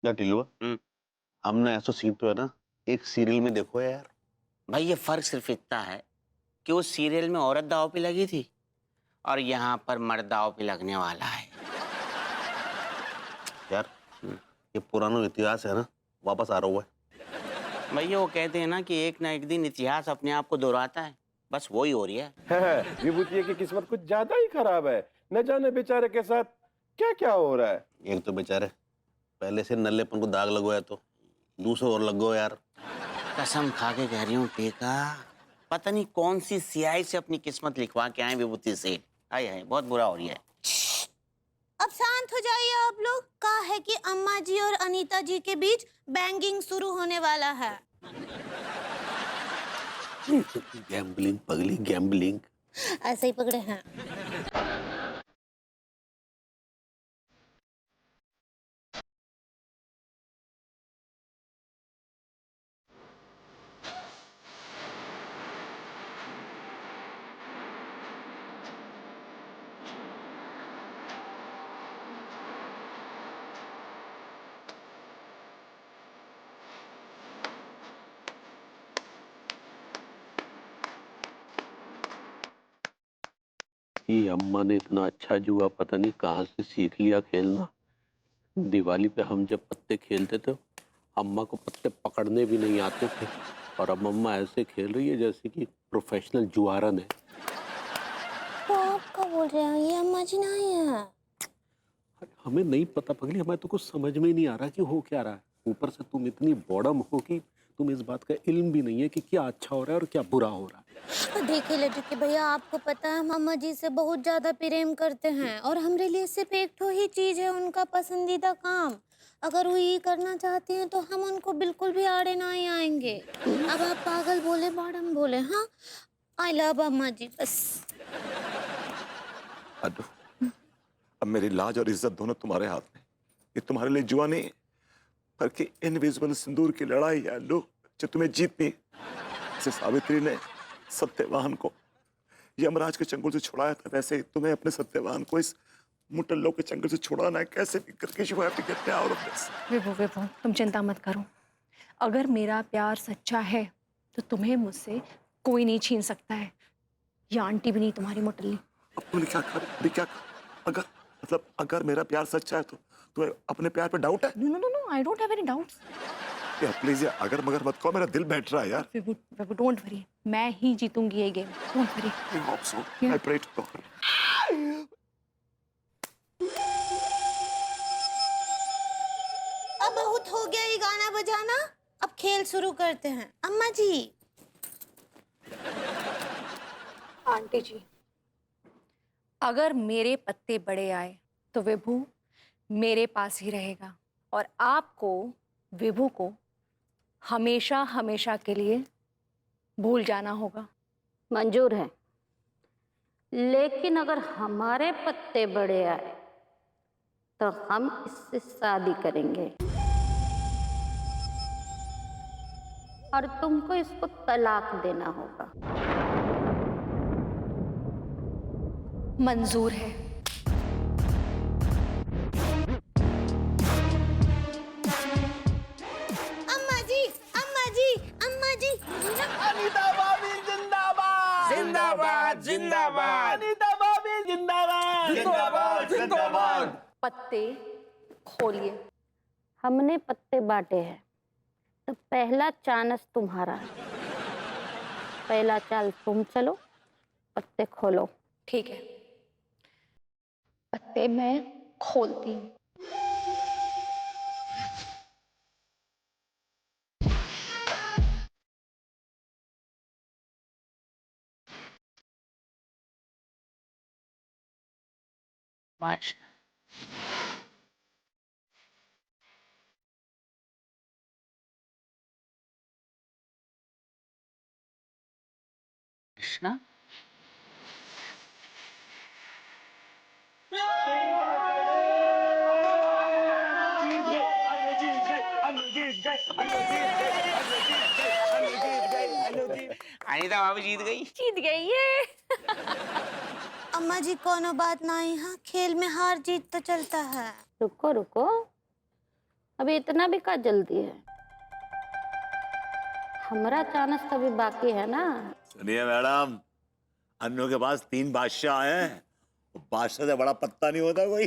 क्या टिलुआ? हमने ऐसा सीन तो है ना एक सीरियल में देखो यार। भाई ये फर्क सिर्फ इतना है कि उस सीरियल में औरत दाव पे लगी थी और यहाँ पर मर्द दाव पे लगने वाला है। यार ये पुराना इतिहास है ना, वापस आ रहा हुआ है। भैया वो कहते हैं ना कि एक ना एक दिन इतिहास अपने आप को दोहराता है, बस वही हो रही है। विभूति की किस्मत कुछ ज्यादा ही खराब है। न जाने बेचारे के साथ क्या क्या हो रहा है। एक तो बेचारे पहले से नल्लेपन को दाग लगवाया, तो दूसरा और लग गो यार। कसम खा के कह रही हूँ टेका, पता नहीं कौन सी सियाही से अपनी किस्मत लिखवा के आए विभूति से। हाय हाय बहुत बुरा हो रही है। अब शांत हो जाइए आप लोग। कहा है कि अम्मा जी और अनीता जी के बीच बैंगिंग शुरू होने वाला है। गैम्बलिंग पगली गैम्बलिंग। ऐसे ही पकड़े हैं। ये अम्मा ने इतना अच्छा जुआ पता नहीं कहाँ से सीख लिया खेलना। दिवाली पे हम जब पत्ते खेलते थे अम्मा को पत्ते पकड़ने भी नहीं आते थे, और अब अम्मा ऐसे खेल रही है जैसे कि प्रोफेशनल जुआरन है। तो आप क्या बोल रहे हैं? ये अम्मा जी नहीं है। हमें नहीं पता पगली, हमें तो कुछ समझ में ही नहीं आ रहा कि हो क्या रहा है। ऊपर से तुम इतनी बॉडम हो कि तुम इस बात का इल्म भी नहीं है कि क्या अच्छा हो रहा है और क्या बुरा हो रहा है। देखिए लड्डू के भैया, आपको पता है हम अम्मा जी से बहुत ज्यादा प्रेम करते हैं और हमारे लिए सिर्फ एक ठो ही चीज है उनका पसंदीदा काम। अगर वो ये करना चाहती हैं तो हम उनको बिल्कुल भी आड़े ना ही आएंगे। अब आप पागल बोले बॉडम बोले, हाँ आई लव अम्मा जी बस। अनु, अब मेरी लाज और इज्जत दोनों तुम्हारे हाथ में। ये तुम्हारे लिए जुआ नहीं बल्कि इनविजिबल सिंदूर की लड़ाई है अनु, जो तुम्हें जीतनी। जैसे सावित्री ने सत्यवान को यमराज के चंगुल से छुड़ाया था, वैसे ही तुम्हें अपने सत्यवान को इस मुटल्लों के चंगुल से छुड़ाना है। कैसे भी करके you have to get me out of this। विभू तुम चिंता मत करो। अगर मेरा प्यार सच्चा है तो तुम्हें मुझसे कोई नहीं छीन सकता है। ये आंटी भी नहीं तुम्हारी मुटल्ली। अब तुमने क्या कहा? अभी क्या कहा? अगर मतलब अगर मेरा प्यार सच्चा है तो तुम्हें अपने प्यार पे डाउट है? No I don't have any doubts. यार प्लीज यार, अगर मगर मत कहो, मेरा दिल बैठ रहा है यार। विभू डोंट वरी, मैं ही जीतूंगी ये game, don't worry. I hope so. I pray to God। अब बहुत हो गया ये गाना बजाना, अब खेल शुरू करते हैं। अम्मा जी। आंटी जी, अगर मेरे पत्ते बड़े आए तो विभू मेरे पास ही रहेगा और आपको विभू को हमेशा हमेशा के लिए भूल जाना होगा। मंजूर है, लेकिन अगर हमारे पत्ते बड़े आए तो हम इससे शादी करेंगे और तुमको इसको तलाक देना होगा। मंजूर है। अम्मा जी अम्मा जी अम्मा जी। अनीता भाभी जिंदाबाद जिंदाबाद जिंदाबाद। अनीता भाभी जिंदाबाद जिंदाबाद जिंदाबाद। पत्ते खोलिए। हमने पत्ते बांटे हैं तो पहला चांस तुम्हारा है। पहला चाल तुम चलो, पत्ते खोलो। ठीक है, पत्ते मैं खोलती हूँ। कृष्णा अनीता भाभी जीत गई ये। अम्मा जी कोनो बात नहीं, हाँ खेल में हार जीत तो चलता है। रुको रुको, अभी इतना भी का जल्दी है, हमारा चांस तो अभी बाकी है ना। सुनिए मैडम, अन्नों के पास 3 बादशाह हैं, बादशाह से बड़ा पत्ता नहीं होता कोई।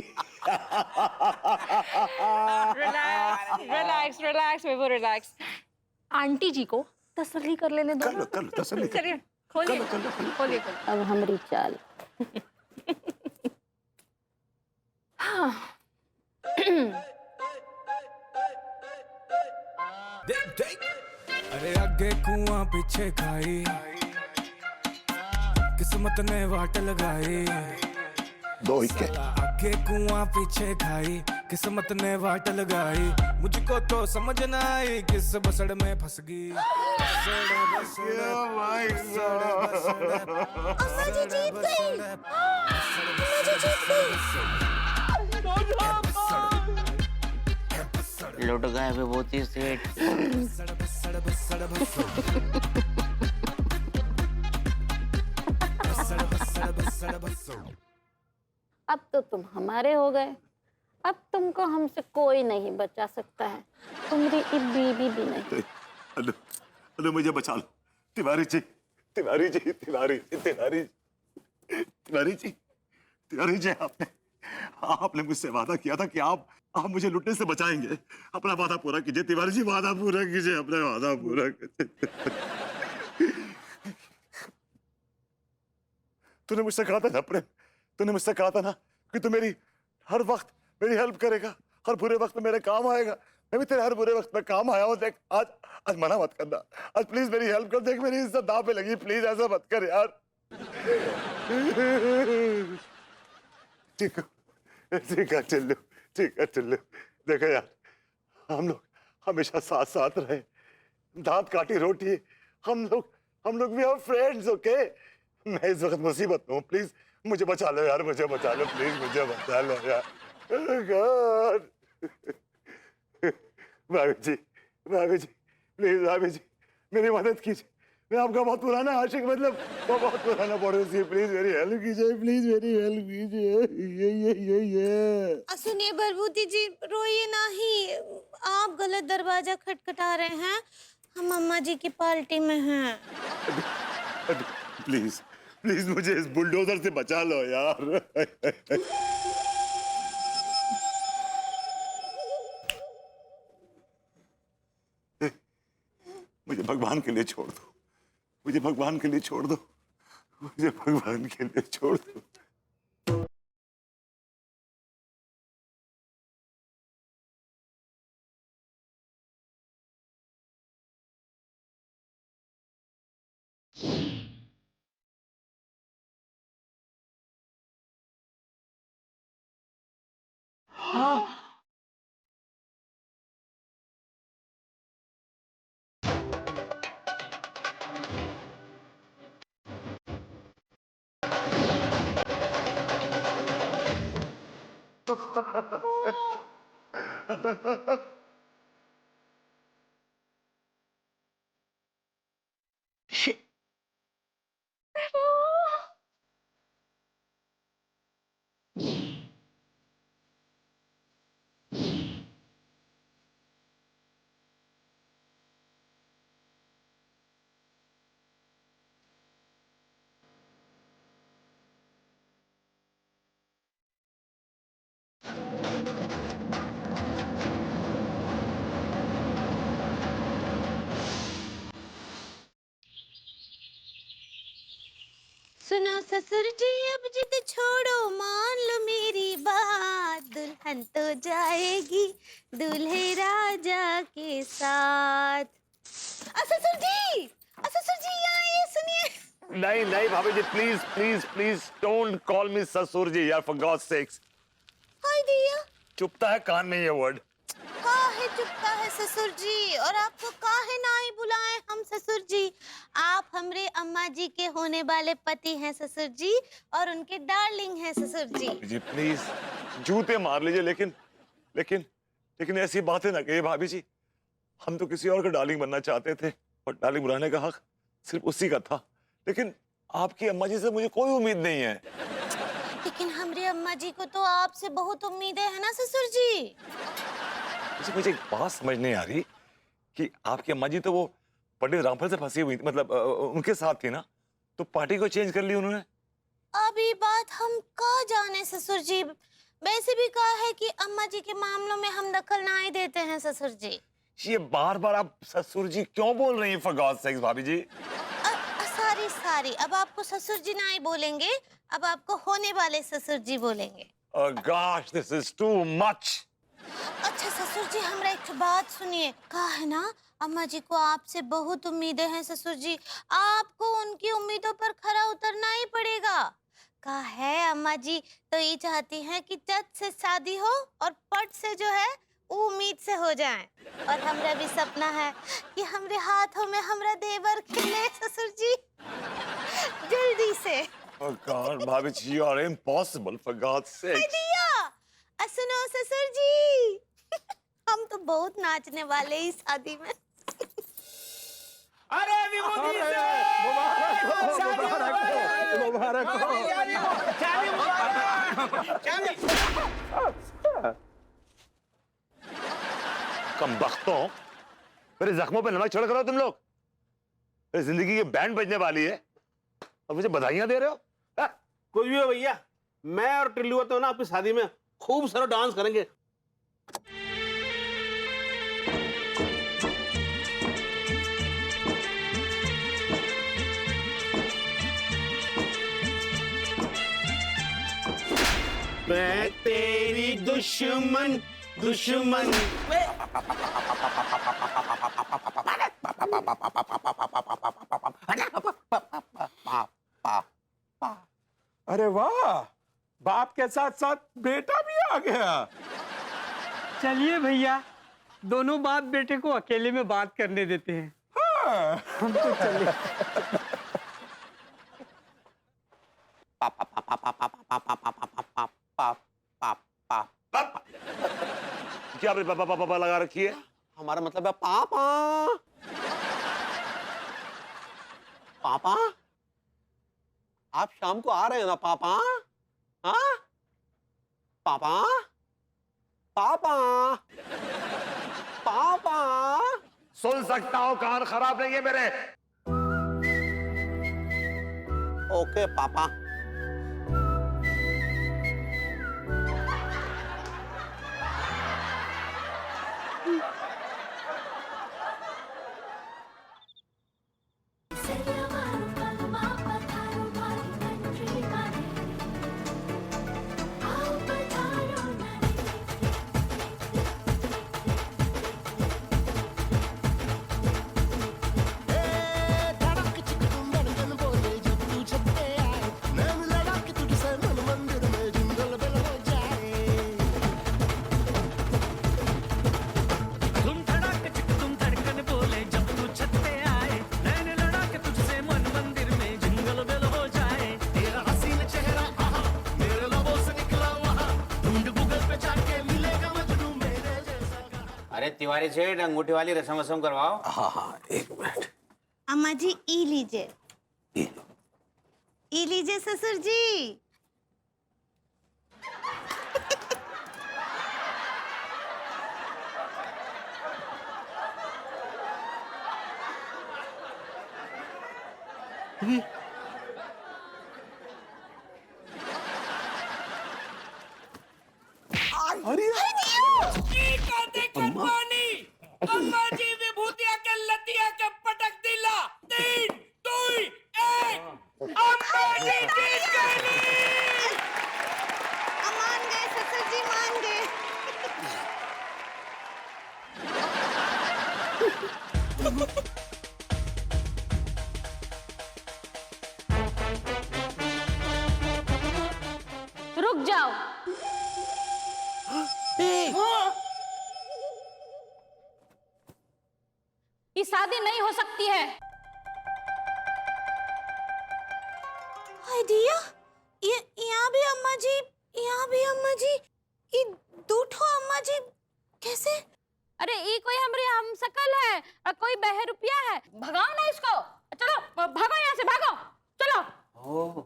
रिलैक्स रिलैक्स विभू रिलैक्स। आंटी जी को तसल्ली कर लेने दो ना। कर लो तसल्ली कर चलिए खोलिए खोलिए। अब हमारी चाल। हाँ अरे आगे कुआं पीछे खाई, किस्मत ने वाट लगाई। 2 इक्के। आगे कुआं पीछे खाई, किस्मत ने वाट लगाई। मुझको तो समझ न आई किस बसड़ में फंस गई। अम्मा जी जीत गई। अम्मा जी जीत गई। लुट गए विभूति सेठ। अब तो तुम हमारे हो गए, अब तुमको हमसे कोई नहीं बचा सकता है, तुम्हारी बीवी भी नहीं। अनु, अनु मुझे बचा लो। तिवारी जी, तिवारी जी, तिवारी जी, तिवारी तिवारी जी, तिवारी जी, आपने मुझसे वादा किया था कि आप मुझे लुटने से बचाएंगे। अपना वादा पूरा कीजिए तिवारी जी, वादा पूरा कीजिए, अपना वादा पूरा कीजिए। तूने मुझसे कहा था ना प्रेम, तूने मुझसे कहा था ना कि तू मेरी हर वक्त मेरी हेल्प करेगा, हर बुरे वक्त में मेरे काम आएगा। मैं भी तेरे हर बुरे वक्त में काम आया हूँ। देख आज मना मत करना, आज प्लीज मेरी हेल्प कर। देख मेरी इज्जत दांव पे लगी, प्लीज ऐसा मत कर यार। ठीक है चल्लू, ठीक है चल्लू। देखो यार, हम लोग हमेशा साथ साथ रहे, दांत काटी रोटी। हम लोग भी फ्रेंड्स, ओके। मैं इस वक्त मुसीबत में हूँ, प्लीज मुझे बचा लो यार, मुझे बचा लो प्लीज, मुझे बचा लो यार। गॉड। भाभी जी, भाभी जी, प्लीज भाभी जी मेरी मदद कीजिए। मैं आपका बहुत पुराना आशिक, मतलब बहुत पुराना पड़ोसी। प्लीज मेरी हेल्प कीजिए, प्लीज मेरी हेल्प कीजिए। ये सुनिए बलबूती जी, रोइए नहीं, आप गलत दरवाजा खटखटा रहे हैं। हम अम्मा जी की पार्टी में हैं। प्लीज प्लीज मुझे इस बुलडोजर से बचा लो यार। मुझे भगवान के लिए छोड़ दो, मुझे भगवान के लिए छोड़ दो, मुझे भगवान के लिए छोड़ दो। सुनो ससुर जी, अब जिद छोड़ो, मान लो मेरी बात। दुल्हन तो जाएगी दूल्हे राजा के साथ। ससुर जी, आइए सुनिए। नहीं नहीं भाभी जी, please please please don't call me ससुर जी यार, फॉर गॉड सेक्स। हाय दिया, चुपता है कान में ये वर्ड। काहे चुपता है ससुर जी, और आपको काहे ना ही बुलाएं हम ससुर जी। आप हमरे अम्मा जी के होने वाले पति हैं ससुर जी, और उनके डार्लिंग हैं ससुर जी। जी प्लीज जूते मार लीजिए, लेकिन लेकिन लेकिन ऐसी बातें ना कहिए भाभी जी। हम तो किसी और का डार्लिंग बनना चाहते थे, और डार्लिंग बनाने का हक सिर्फ उसी का था। लेकिन आपकी अम्मा जी से मुझे कोई उम्मीद नहीं है। लेकिन हमरे अम्मा जी को तो आपसे बहुत उम्मीदें हैं ना ससुर जी। अच्छा, मुझे एक बात समझ नहीं आ रही कि आपकी अम्मा जी तो वो पंडित रामफल से फंसी हुई थी, मतलब उनके साथ थी ना, तो पार्टी को चेंज कर ली उन्होंने। अभी बात हम कहाँ जाने ससुर जी। वैसे भी कहा है कि अम्मा जी के मामलों में हम दखल ना ही देते हैं ससुर जी। ये बार बार आप ससुर जी क्यों बोल रही हैं फॉर गॉड सेक्स भाभी जी? सारी सारी अब आपको ससुर जी ना ही बोलेंगे, अब आपको होने वाले ससुर जी बोलेंगे। Gosh this is too much. अच्छा ससुर जी, हमरा एक बात सुनिए। कहा है ना अम्मा जी को आपसे बहुत उम्मीदें हैं ससुर जी, आपको उनकी उम्मीदों पर खरा उतरना ही पड़ेगा। कहा है अम्मा जी तो ये चाहती हैं कि चट से शादी हो और पट से जो है उम्मीद से हो जाए। और हमरा भी सपना है कि हमरे हाथों में हमरा देवर खिले ससुर जी जल्दी से। Oh God, भाभी जी, you are impossible for God's sake. दिया सुनो ससुर जी हम तो बहुत नाचने वाले इस शादी में। अरे विभूति से मुबारक कम बख्तों, मेरे जख्मों पे नमक छिड़क रहे हो तुम लोग। मेरी जिंदगी की बैंड बजने वाली है और मुझे बधाइयां दे रहे हो। कुछ भी हो भैया, मैं और टिल्लू तो ना आपकी शादी में खूब सारा डांस करेंगे। मैं तेरी दुश्मन दुश्मन। अरे वाह, बाप के साथ साथ बेटा भी आ गया। चलिए भैया, दोनों बाप बेटे को अकेले में बात करने देते हैं। हाँ, हम तो चले। क्या आपने पापा पापा पापा लगा रखी है? हमारा मतलब है पापा। पापा आप शाम को आ रहे हैं ना पापा? हाँ पापा पापा पापा। सुन सकता हूँ, कान खराब नहीं है मेरे। ओके पापा। अरे तिवारी सेठ, अंगूठी वाली रसम वसम करवाओ। हाँ हाँ एक मिनट। अम्मा जी ई लीजिए, ई लीजिए ससुर जी। अम्मा जी विभूतिया के लतिया के पटक दिला। 3 2 1 अम्मा जी जीत गई। मान गए ससुर जी, मान गए। रुक जाओ। ये शादी नहीं हो सकती है। हाय दिया, ये यहाँ भी अम्मा जी, यहाँ भी अम्मा जी, ये दूठो अम्मा जी कैसे? अरे ये कोई हमारे हम शकल है और कोई बहरूपिया है। भगाओ ना इसको, चलो भागो यहाँ से, भागो चलो।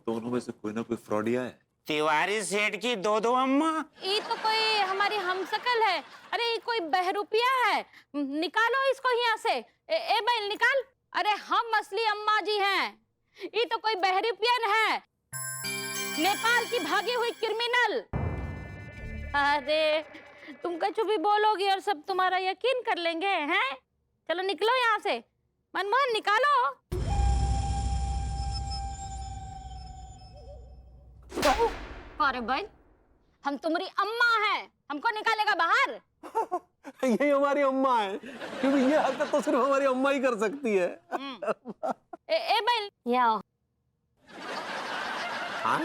दोनों में से कोई ना कोई फ्रॉडिया है। तिवारी सेठ की 2 अम्मा। ये तो कोई हमारी हम शकल है। अरे ये कोई बहरूपिया है, निकालो इसको यहाँ से। ए बैल निकाल। अरे हम असली अम्मा जी हैं, ये तो कोई बहरूपियन है, नेपाल की भागी हुई क्रिमिनल। अरे तुम कुछ भी बोलोगी और सब तुम्हारा यकीन कर लेंगे हैं? चलो निकलो यहाँ से, मनमोहन निकालो। अरे भाई हम तुम्हारी अम्मा हैं, हमको निकालेगा बाहर? ये हमारी अम्मा है, क्योंकि ये हरकत तो सिर्फ हमारी अम्मा ही कर सकती है। ए बैल या हाँ?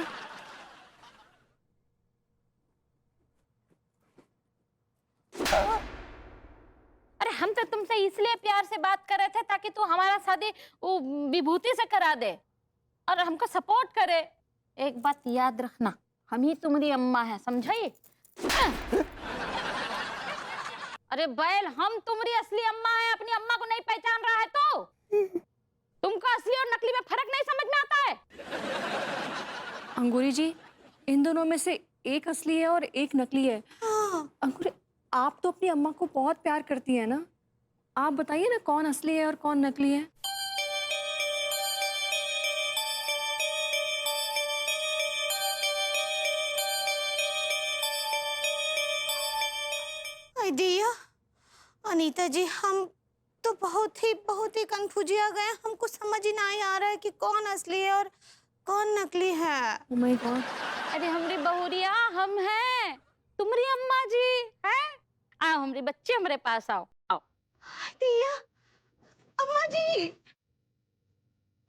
अरे हम तो तुमसे इसलिए प्यार से बात कर रहे थे ताकि तू हमारा शादी वो विभूति से करा दे और हमको सपोर्ट करे। एक बात याद रखना, हम ही तुम्हारी अम्मा है, समझाई? अरे बैल हम तुम्हारी असली अम्मा है, अपनी अम्मा को नहीं पहचान रहा है तो? तुमको असली और नकली में फर्क नहीं समझ में आता है? अंगूरी जी, इन दोनों में से एक असली है और एक नकली है। अंगूरी, आप तो अपनी अम्मा को बहुत प्यार करती है ना, आप बताइए ना कौन असली है और कौन नकली है? दिया अनीता जी, हम तो बहुत ही कंफ्यूजिया गए, हमको समझ ही नहीं आ रहा है कि कौन असली है और कौन नकली है। Oh my God! अरे हमारी बहुरिया हम हैं, तुम्हारी अम्मा जी हैं। आओ हमारी बच्चे, हमारे पास आओ आओ। दिया अम्मा जी।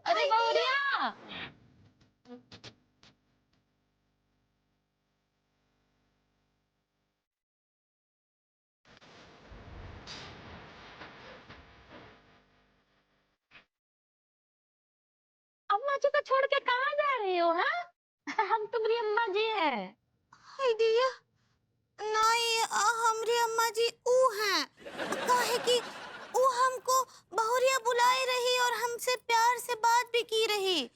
अरे बहुरिया, अम्मा जी को छोड़ के कहाँ जा रही हो? हाँ हम तुम्हारी अम्मा जी हैं। हाय दिया, नहीं हमारी अम्मा जी ऊ हैं, काहे कि ऊ हमको बहुरिया बुलाई रही और हमसे प्यार से बात भी की रही।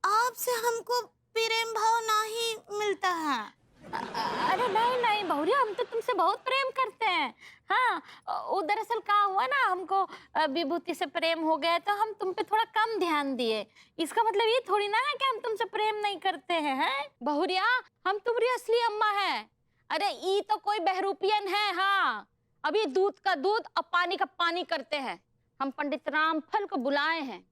आपसे हमको प्रेम भाव नहीं मिलता है। अरे नहीं नहीं बहुरिया, हम तो तुमसे बहुत प्रेम करते हैं। हाँ वो दरअसल क्या हुआ ना, हमको विभूति से प्रेम हो गया तो हम तुम पे थोड़ा कम ध्यान दिए। इसका मतलब ये थोड़ी ना है कि हम तुमसे प्रेम नहीं करते हैं। हैं बहुरिया, हम तुम्हारी असली अम्मा हैं। अरे ये तो कोई बहरूपियन है। हाँ अभी दूध का दूध और पानी का पानी करते हैं। हम पंडित रामफल को बुलाए हैं,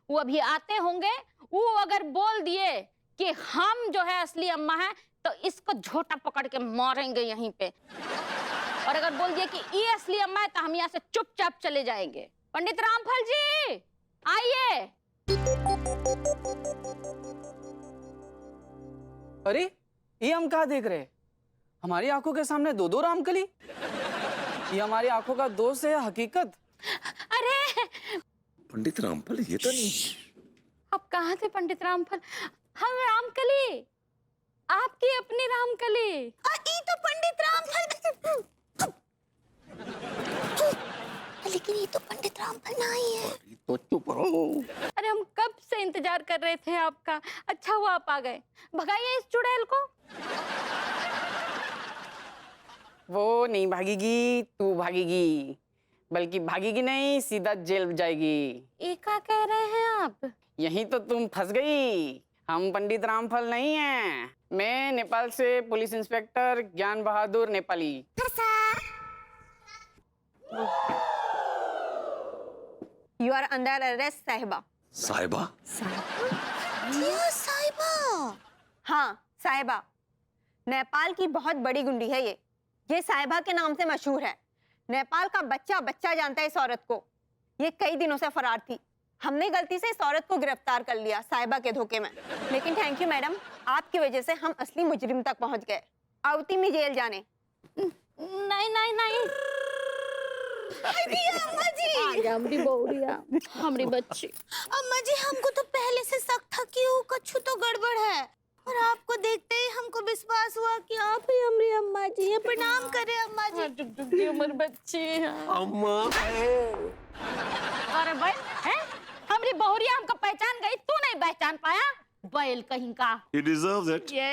वो अभी आते होंगे। वो अगर बोल दिए कि हम जो है असली अम्मा है तो इसको झोटा पकड़ के मारेंगे यहीं पे, और अगर बोल दिए कि ये असली अम्मा है तो हम यहाँ से चुपचाप चले जाएंगे। पंडित रामफल जी आइए। अरे ये हम क्या देख रहे हैं? हमारी आंखों के सामने दो दो रामकली। ये हमारी आंखों का दोस्त है हकीकत। अरे पंडित रामफल, ये तो नहीं। आप कहाँ थे पंडित रामफल? हम रामकली, आपकी अपनी रामकली। ये तो पंडित रामफल, लेकिन ये तो पंडित रामफल नहीं है। तो चुप रहो। अरे हम कब से इंतजार कर रहे थे आपका, अच्छा हुआ आप आ गए। भगाइए इस चुड़ैल को। वो नहीं भागेगी, तू भागेगी, बल्कि भागेगी नहीं, सीधा जेल जाएगी। ये क्या कह रहे हैं आप? यहीं तो तुम फंस गई। हम पंडित रामफल नहीं हैं, मैं नेपाल से पुलिस इंस्पेक्टर ज्ञान बहादुर Nepali. You are under arrest, साहिबा। साहिबा? साहिबा? हाँ साहिबा, नेपाल की बहुत बड़ी गुंडी है ये साहिबा के नाम से मशहूर है। नेपाल का बच्चा बच्चा जानता है इस औरत को। ये कई दिनों से फरार थी, हमने गलती से इस औरत को गिरफ्तार कर लिया साहिबा के धोखे में। लेकिन थैंक यू मैडम, आपकी वजह से हम असली मुजरिम तक पहुंच गए। आवती में जेल जाने। नहीं नहीं नहीं। अम्मा जी, हमारी बच्ची। अम्मा जी, हमको तो पहले से शक था कि वो कछु तो गड़बड़ है, और आपको देखते ही हमको विश्वास हुआ कि आप ही हमारी अम्मा जी हैं। प्रणाम करें अम्मा जी। हमारी बच्ची अम्मा। अरे भाई हैं, हमारी बहुरिया हमको पहचान गई, तू नहीं पहचान पाया? बैल कहीं का। He deserves it. ये